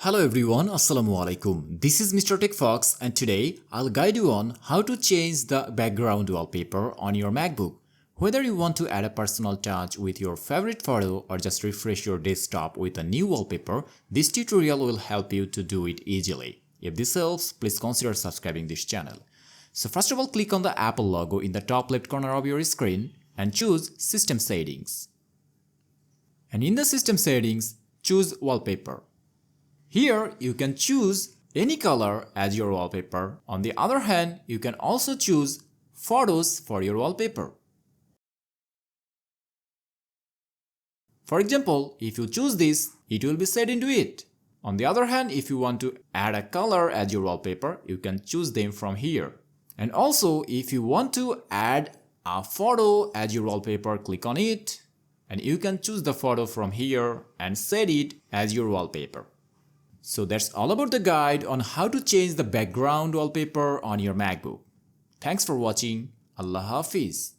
Hello everyone, Assalamu alaikum. This is Mr. TECHFOX and today I'll guide you on how to change the background wallpaper on your MacBook. Whether you want to add a personal touch with your favorite photo or just refresh your desktop with a new wallpaper, this tutorial will help you to do it easily. If this helps, please consider subscribing this channel. So first of all, click on the Apple logo in the top left corner of your screen and choose System Settings. And in the System Settings, choose Wallpaper. Here, you can choose any color as your wallpaper. On the other hand, you can also choose photos for your wallpaper. For example, if you choose this, it will be set into it. On the other hand, if you want to add a color as your wallpaper, you can choose them from here. And also, if you want to add a photo as your wallpaper, click on it. And you can choose the photo from here and set it as your wallpaper. So that's all about the guide on how to change the background wallpaper on your MacBook. Thanks for watching. Allah Hafiz.